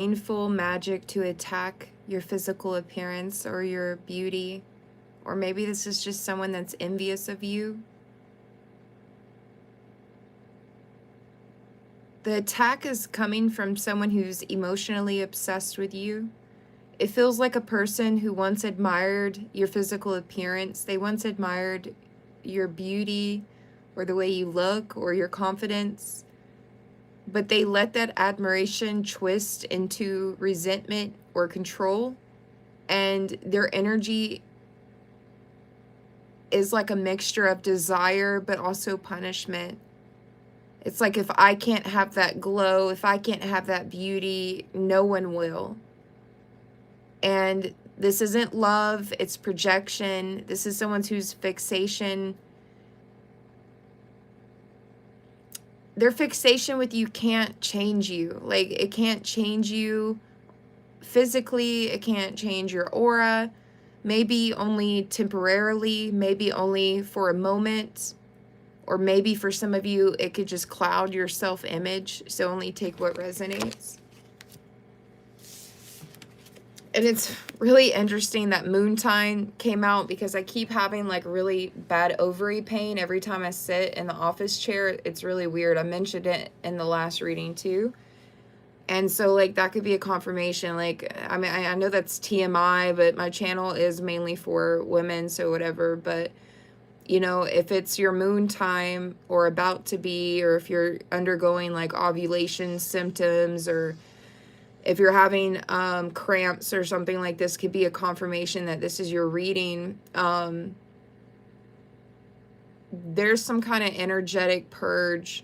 painful magic to attack your physical appearance or your beauty. Or maybe this is just someone that's envious of you. The attack is coming from someone who's emotionally obsessed with you. It feels like a person who once admired your physical appearance. They once admired your beauty or the way you look or your confidence. But they let that admiration twist into resentment or control. And their energy is like a mixture of desire but also punishment. It's like, if I can't have that glow, if I can't have that beauty, no one will. And this isn't love, it's projection. This is someone whose fixation, their fixation with you can't change you. Like, it can't change you physically, it can't change your aura. Maybe only temporarily, maybe only for a moment. Or maybe for some of you, it could just cloud your self-image. So only take what resonates. And it's really interesting that Moontime came out, because I keep having like really bad ovary pain every time I sit in the office chair. It's really weird. I mentioned it in the last reading too. And so like that could be a confirmation. Like, I mean, I know that's TMI, but my channel is mainly for women, so whatever. But you know, if it's your moon time or about to be, or if you're undergoing like ovulation symptoms, or if you're having cramps or something like this, could be a confirmation that this is your reading. There's some kind of energetic purge.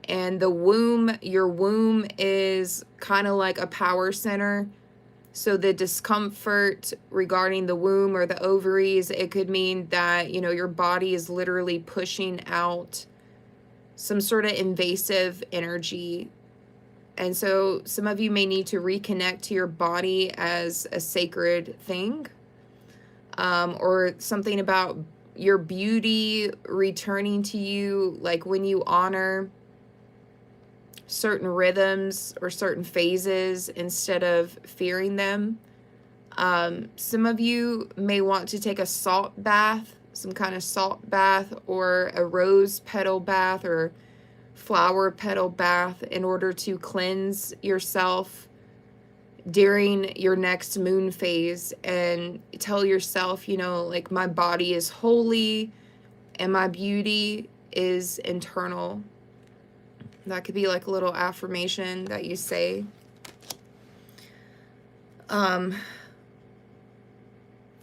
And the womb, your womb is kind of like a power center. So the discomfort regarding the womb or the ovaries, it could mean that, you know, your body is literally pushing out some sort of invasive energy. And so some of you may need to reconnect to your body as a sacred thing, or something about your beauty returning to you, like when you honor certain rhythms or certain phases instead of fearing them. Some of you may want to take a salt bath, some kind of salt bath, or a rose petal bath or flower petal bath in order to cleanse yourself during your next moon phase, and tell yourself, you know, like, my body is holy and my beauty is internal. That could be like a little affirmation that you say.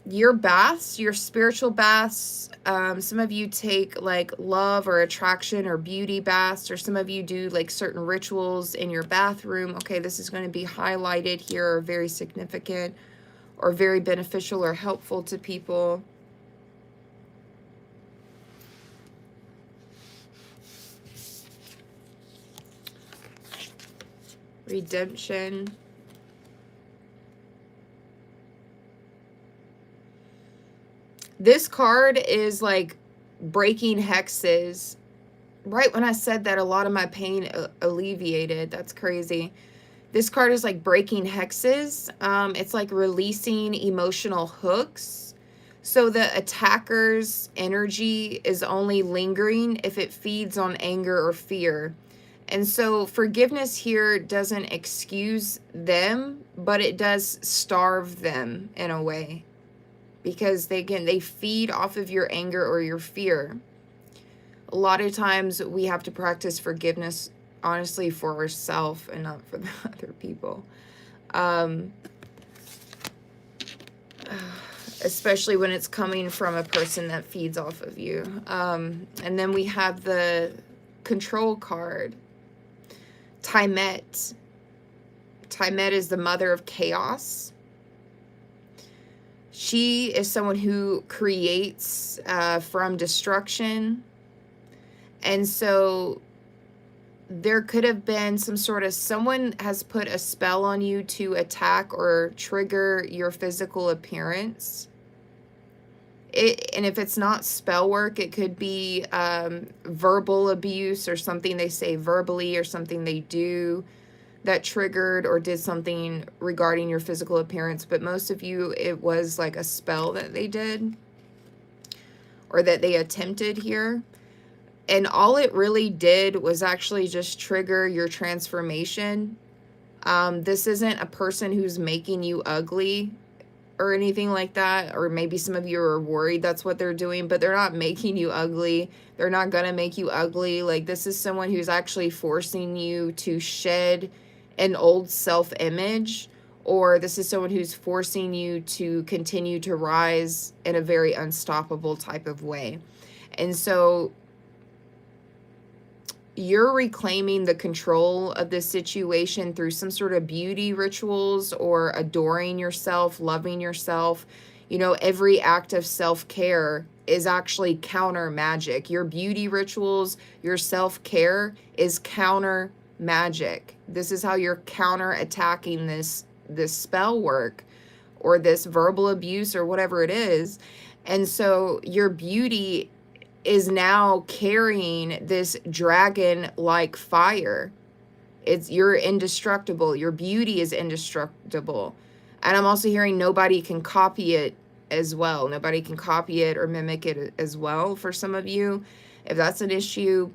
Your baths, your spiritual baths, some of you take like love or attraction or beauty baths, or some of you do like certain rituals in your bathroom. Okay, this is going to be highlighted here, or very significant or very beneficial or helpful to people. Redemption. This card is like breaking hexes. Right when I said that, a lot of my pain alleviated. That's crazy. This card is like breaking hexes. It's like releasing emotional hooks. So the attacker's energy is only lingering if it feeds on anger or fear. And so forgiveness here doesn't excuse them, but it does starve them in a way, because they feed off of your anger or your fear. A lot of times we have to practice forgiveness, honestly, for ourselves and not for the other people. Especially when it's coming from a person that feeds off of you. And then we have the control card. Timet. Timet is the mother of chaos. She is someone who creates from destruction. And so there could have been some sort of, someone has put a spell on you to attack or trigger your physical appearance. And if it's not spell work, it could be verbal abuse, or something they say verbally, or something they do. that triggered or did something regarding your physical appearance, but most of you, it was like a spell that they did or that they attempted here. And all it really did was actually just trigger your transformation. This isn't a person who's making you ugly or anything like that, or maybe some of you are worried that's what they're doing, but they're not making you ugly. They're not gonna make you ugly. Like, this is someone who's actually forcing you to shed an old self-image, or this is someone who's forcing you to continue to rise in a very unstoppable type of way. And so you're reclaiming the control of this situation through some sort of beauty rituals or adoring yourself, loving yourself. You know, every act of self-care is actually counter magic. Your beauty rituals, your self-care is counter magic. This is how you're counter-attacking this spell work or this verbal abuse or whatever it is. And so your beauty is now carrying this dragon-like fire. You're indestructible. Your beauty is indestructible. And I'm also hearing nobody can copy it as well. Nobody can copy it or mimic it as well for some of you, if that's an issue.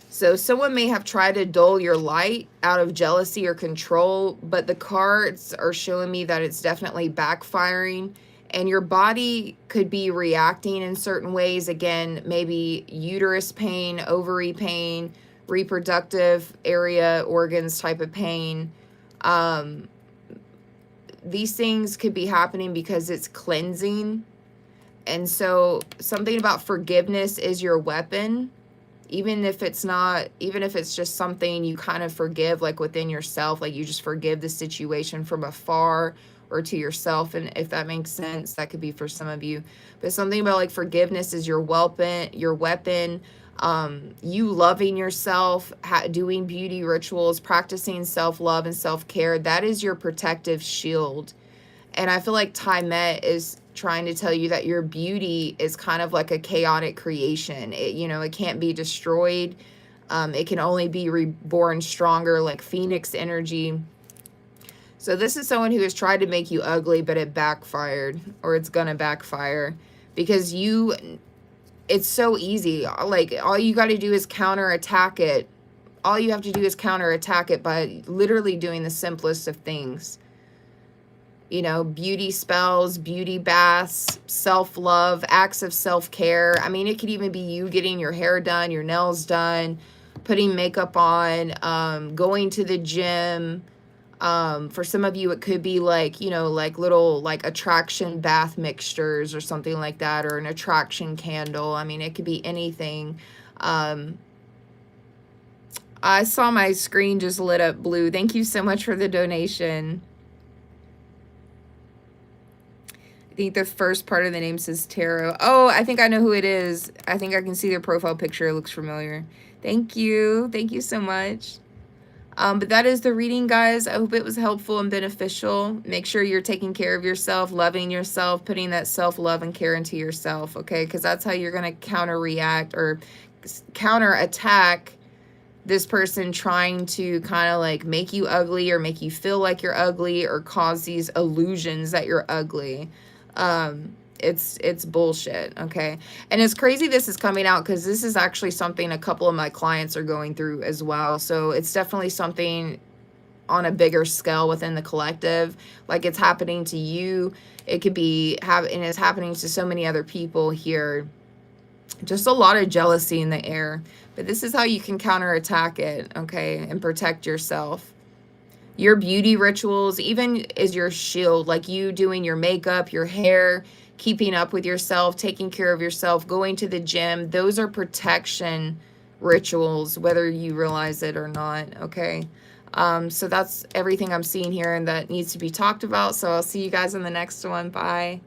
So someone may have tried to dull your light out of jealousy or control, but the cards are showing me that it's definitely backfiring. And your body could be reacting in certain ways. Again, maybe uterus pain, ovary pain, reproductive area organs type of pain. These things could be happening because it's cleansing. And so something about forgiveness is your weapon. Even if it's just something you kind of forgive, like within yourself, like you just forgive the situation from afar or to yourself, and if that makes sense, that could be for some of you. But something about like forgiveness is your weapon. You loving yourself, doing beauty rituals, practicing self-love and self-care, that is your protective shield. And I feel like Tymet is trying to tell you that your beauty is kind of like a chaotic creation. It can't be destroyed. It can only be reborn stronger, like Phoenix energy. So this is someone who has tried to make you ugly, but it backfired, or it's gonna backfire, because it's so easy. Like, all you got to do is counterattack it. All you have to do is counterattack it by literally doing the simplest of things. Beauty spells, beauty baths, self-love, acts of self-care. I mean, it could even be you getting your hair done, your nails done, putting makeup on, going to the gym. For some of you, it could be like, like little like attraction bath mixtures or something like that, or an attraction candle. I mean, it could be anything. I saw my screen just lit up blue. Thank you so much for the donation. I think the first part of the name says tarot. Oh, I think I know who it is. I think I can see their profile picture. It looks familiar. Thank you. Thank you so much. But that is the reading, guys. I hope it was helpful and beneficial. Make sure you're taking care of yourself, loving yourself, putting that self-love and care into yourself, okay? Because that's how you're going to counteract or counterattack this person trying to kind of like make you ugly or make you feel like you're ugly or cause these illusions that you're ugly. It's bullshit, okay? And it's crazy this is coming out because this is actually something a couple of my clients are going through as well. So it's definitely something on a bigger scale within the collective. Like, it's happening to you. It could be and it's happening to so many other people here. Just a lot of jealousy in the air. But this is how you can counterattack it, okay? And protect yourself. Your beauty rituals even is your shield, like you doing your makeup, your hair, keeping up with yourself, taking care of yourself, going to the gym. Those are protection rituals, whether you realize it or not, okay? So that's everything I'm seeing here and that needs to be talked about. So I'll see you guys in the next one. Bye.